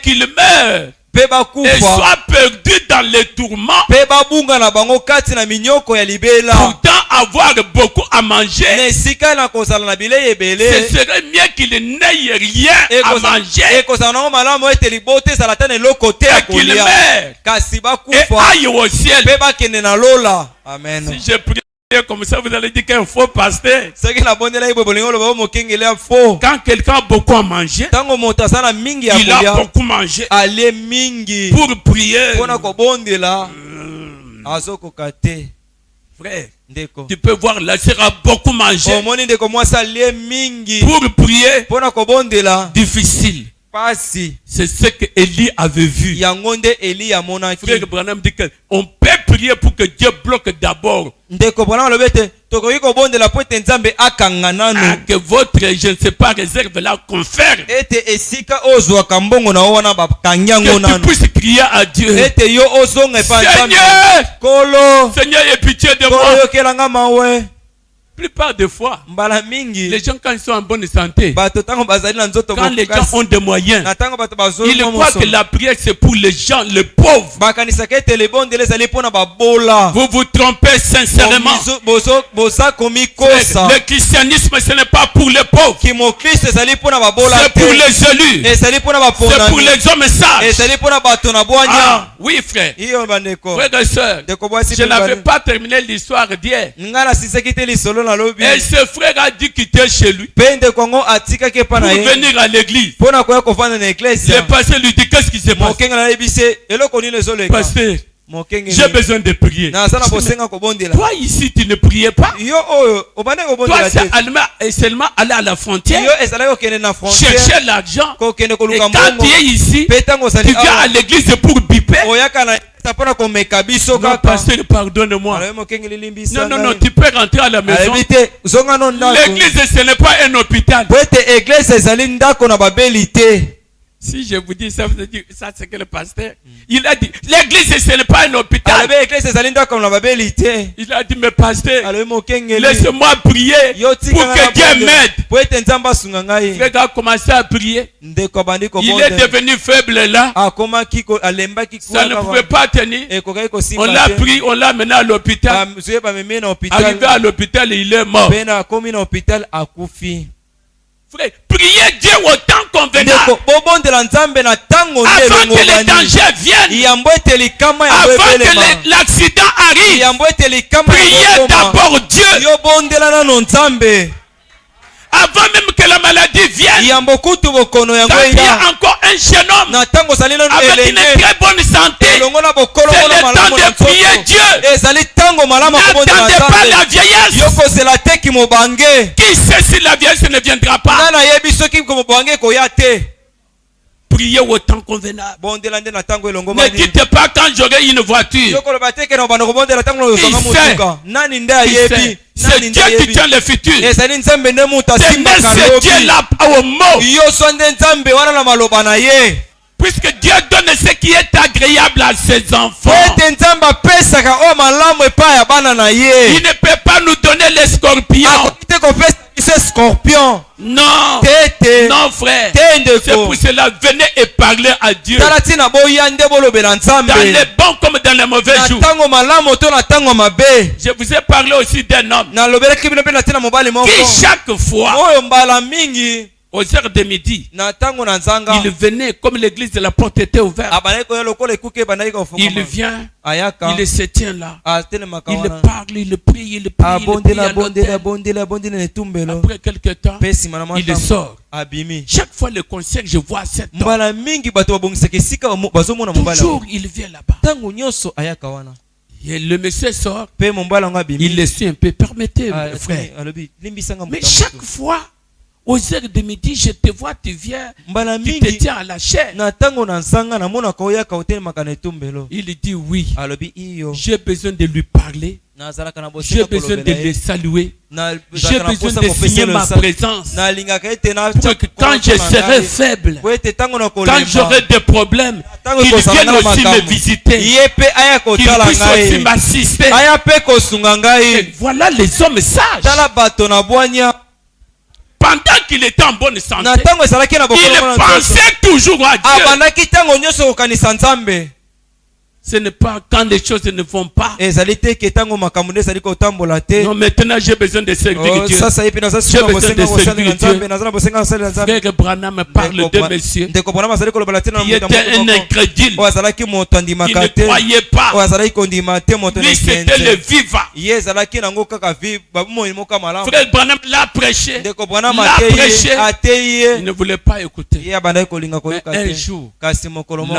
qu'il meure et soit perdu dans les tourments. Pourtant, avoir beaucoup à manger, ce serait mieux qu'il n'ait rien à manger et qu'il meure et aille au ciel. Amen. Si je prie comme ça, vous allez dire qu'un faux pasteur. Quand quelqu'un a beaucoup à manger, il a beaucoup mangé pour prier. Frère, tu peux voir là, il sera beaucoup mangé pour prier. Difficile. C'est ce que Élie avait vu. Frère Branham dit qu'on peut prier pour que Dieu bloque d'abord que votre, je ne sais pas, réserve la confère. Que tu puisses crier à Dieu. Seigneur, aie pitié de moi. Plupart des fois, les gens quand ils sont en bonne santé, quand les gens ont des moyens, ils croient que la prière c'est pour les gens, les pauvres. Vous vous trompez sincèrement. Le christianisme ce n'est pas pour les pauvres, c'est pour les élus, c'est pour les hommes sages. Ah, oui frère, frères et sœurs, je n'avais pas terminé l'histoire d'hier. Et ce frère a dû quitter chez lui pour venir à l'église. Le pasteur lui dit qu'est-ce qui se passe? Pasteur, j'ai besoin de prier. Toi ici tu ne priais pas. Toi c'est seulement aller à la frontière, chercher l'argent. Et quand tu es ici, tu viens à l'église pour biper. Non, pasteur, pardonne-moi. Non, tu peux rentrer à la maison. L'église, ce n'est pas un hôpital. Si je vous dis ça, vous dites ça, c'est que le pasteur. Il a dit, l'église, ce n'est pas un hôpital. Il a dit, mais pasteur, laissez-moi prier pour que Dieu m'aide. Frère a commencé à prier. Il est devenu faible là. Ça ne pouvait pas tenir. On l'a pris, on l'a mené à l'hôpital. Arrivé à l'hôpital, il est mort. Frère, priez Dieu autant convenable. Avant que les dangers viennent, avant que l'accident arrive, priez d'abord Dieu. Avant même que la maladie vienne, quand il y a encore un jeune homme avec une très bonne santé, c'est le temps de prier Dieu. N'attendez pas la vieillesse. Qui sait si la vieillesse ne viendra pas? Priez au temps convenable. Ne dites pas quand j'aurai une voiture. C'est Dieu qui tient le futur. C'est Dieu là au mot. Puisque Dieu donne ce qui est agréable à ses enfants. Il ne peut pas nous donner les scorpions. Non, non frère. C'est pour cela, venez et parlez à Dieu. Dans les bons comme dans les mauvais jours. Je vous ai parlé aussi d'un homme qui chaque fois, aux heures de midi, il venait, comme l'église de la porte était ouverte, il vient, il se tient là, il parle, il prie, il prie à l'autel. Après quelque temps, il sort. Chaque fois le concierge, je vois cet homme. Toujours il vient là-bas. Et le monsieur sort, il le suit un peu. Permettez, frère. Mais chaque fois, aux heures de midi, je te vois, tu viens, tu te tiens à la chaîne. Il dit oui. J'ai besoin de lui parler. J'ai besoin de le saluer. J'ai besoin de signer ma présence. Pour que quand je serai faible, quand j'aurai des problèmes, qu'il vienne aussi me visiter, qu'il puisse aussi m'assister. Et voilà les hommes sages. Pendant qu'il était en bonne santé, il pensait toujours à Dieu. Ce n'est pas quand les choses ne vont pas. Non, maintenant j'ai besoin de servir Dieu. J'ai besoin de servir Dieu. Frère Branham parle de monsieur qui était un incrédule. Il ne croyait pas. Lui c'était le vivant. Frère Branham l'a prêché. Il ne voulait pas écouter. Mais un jour, la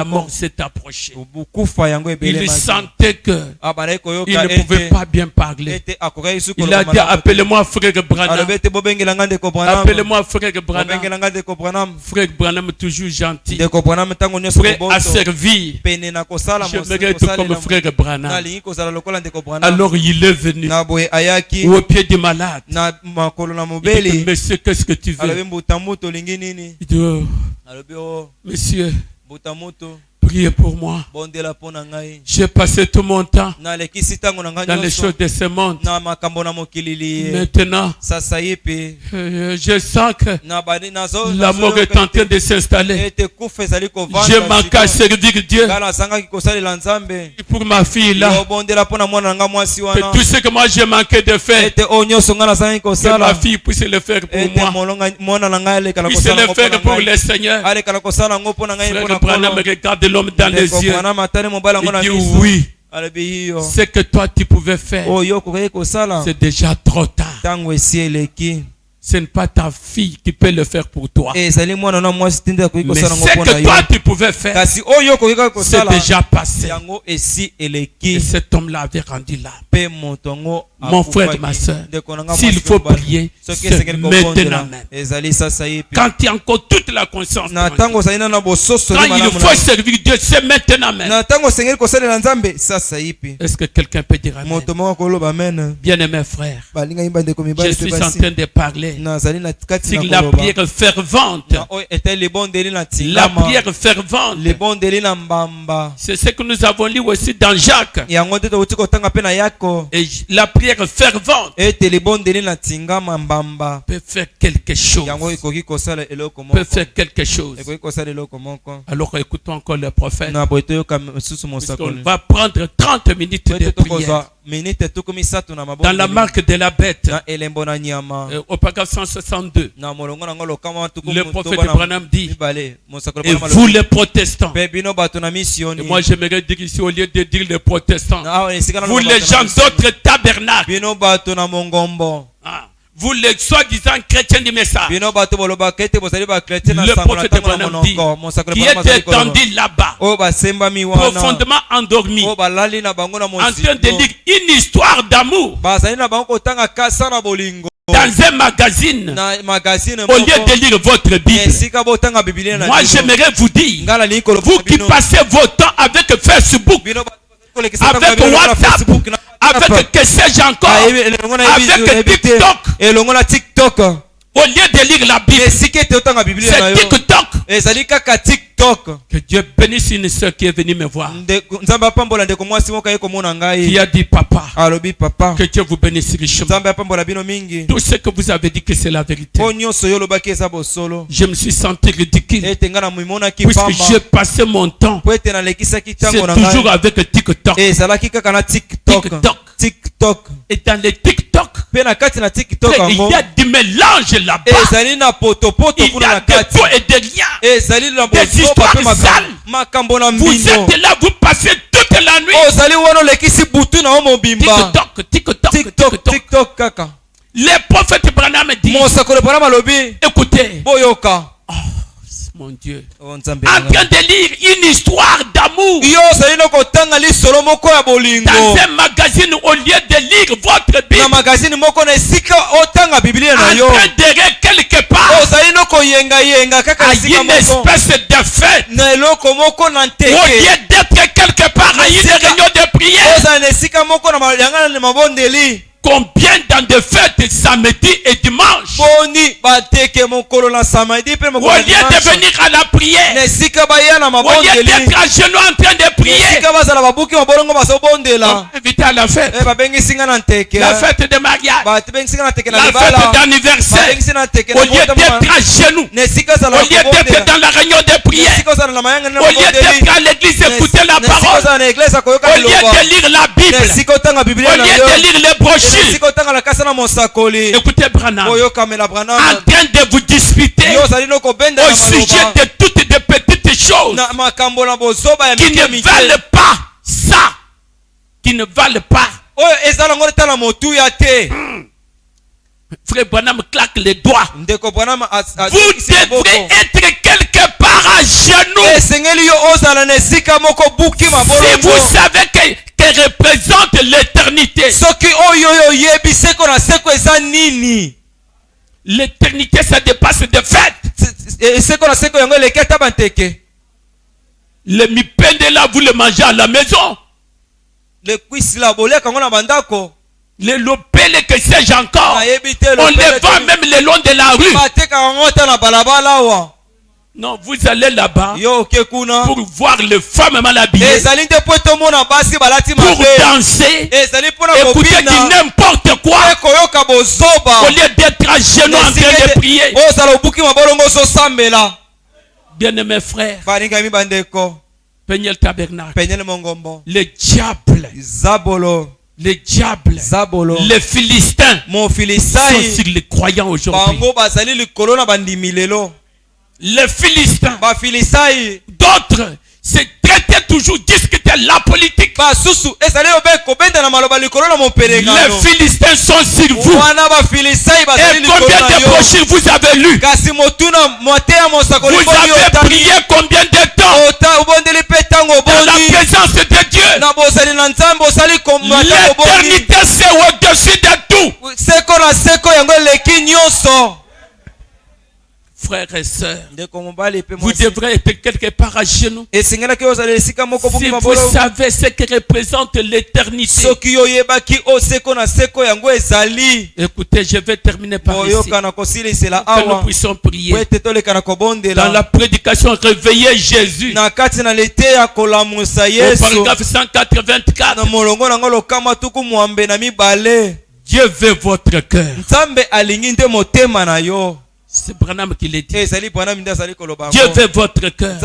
mort s'est approchée. Il sentait que il ne pouvait pas bien parler. Il a dit appelez-moi frère Branham. Appelez-moi frère Branham. Frère Branham toujours gentil. Prêt à servir. J'aimerais être comme frère Branham. Alors il est venu au pied du malade. Il dit, monsieur, qu'est-ce que tu veux? Il dit, oh, monsieur, priez pour moi. J'ai passé tout mon temps dans les choses de ce monde. Maintenant, je sens que la mort est en train de s'installer. Je manque à servir Dieu. Pour ma fille là, tout ce que moi j'ai manqué de faire, que ma fille puisse le faire pour moi, puisse le faire pour le Seigneur. Frère Branham regarde l'homme dans les yeux. Il dit oui. Ce que toi tu pouvais faire, c'est déjà trop tard. Ce n'est pas ta fille qui peut le faire pour toi. Mais ce que toi tu pouvais faire, c'est déjà passé. Et cet homme-là avait rendu là. Mon frère et ma soeur, s'il faut prier, c'est maintenant même. Quand il y a encore toute la conscience, quand il faut servir Dieu, c'est maintenant même. Est-ce que quelqu'un peut dire amen? Bien-aimé frère, je suis en train de parler sur la prière fervente. La prière fervente, c'est ce que nous avons lu aussi dans Jacques. Et la prière fervente peut faire quelque chose. Peut faire quelque chose. Alors écoutons encore le prophète. On va prendre 30 minutes de prière. Dans la marque de la bête, au paragraphe 162, le prophète Branham dit, et vous les protestants, et moi j'aimerais dire ici au lieu de dire les protestants, vous les gens d'autres tabernacles, vous les soi-disant chrétiens du message, le prophète Branham dit, qui est étendu là-bas, profondément endormi, en train de lire une histoire d'amour dans un magazine, au lieu de lire votre Bible. Moi j'aimerais vous dire, vous qui passez vos temps avec Facebook, avec WhatsApp, avec que sais-je encore, avec TikTok, au lieu de lire la Bible, c'est TikTok. Que Dieu bénisse une soeur qui est venue me voir, qui a dit papa, que Dieu vous bénisse richement. Tout ce que vous avez dit que c'est la vérité, je me suis senti ridicule puisque j'ai passé mon temps, c'est toujours avec TikTok. Et dans les TikTok, il y a du mélange là-bas. Il y a des faux et des liens, des histoires sales. Vous êtes là, vous passez toute la nuit. TikTok. Les prophètes Branham disent, écoutez, mon Dieu, en train de lire une histoire d'amour dans un magazine, au lieu de lire votre Bible, en train de lire quelque part à une espèce de fête, au lieu d'être quelque part à une réunion de prière. Combien dans des fêtes samedi et dimanche, au lieu de venir à la prière, au lieu d'être à genoux en train de prier, invité à la fête de mariage, la fête d'anniversaire, au lieu d'être à genoux, au lieu d'être dans la réunion de prière, au lieu d'être à l'église écouter la parole, au lieu de lire la Bible, au lieu de lire les brochures. Écoutez Branham, en train de vous disputer au sujet de toutes les petites choses qui ne valent pas ça, qui ne valent pas. Frère Branham claque les doigts. Vous devrez être quelque part à genoux. Si vous savez qu'elle représente l'éternité. L'éternité, ça dépasse des fêtes. Le mipende là, vous le mangez à la maison. Le lopele que sais-je encore. On les vend même le long de la rue. Non, vous allez là-bas pour voir les femmes mal habillées, pour danser, écouter du n'importe quoi, au lieu d'être à genoux en train de prier. Bien-aimés frères, peignez le tabernacle. Le diable, les diables, les Philistins sont sur les croyants aujourd'hui. Les Philistins, d'autres, c'est traiter toujours, discuter la politique. Les Philistins sont sur vous. Et combien de brochures vous avez lu? Vous avez prié combien de temps dans la présence de Dieu? L'éternité, c'est au-dessus de tout. Frères et sœurs, vous devrez être quelque part à genoux. Si vous savez ce que représente l'éternité. Écoutez, je vais terminer par ici. Que nous puissions prier. Dans la prédication, réveillez Jésus. Au paragraphe 184. Dieu veut votre cœur. C'est Branham qui l'a dit. Dieu veut votre cœur.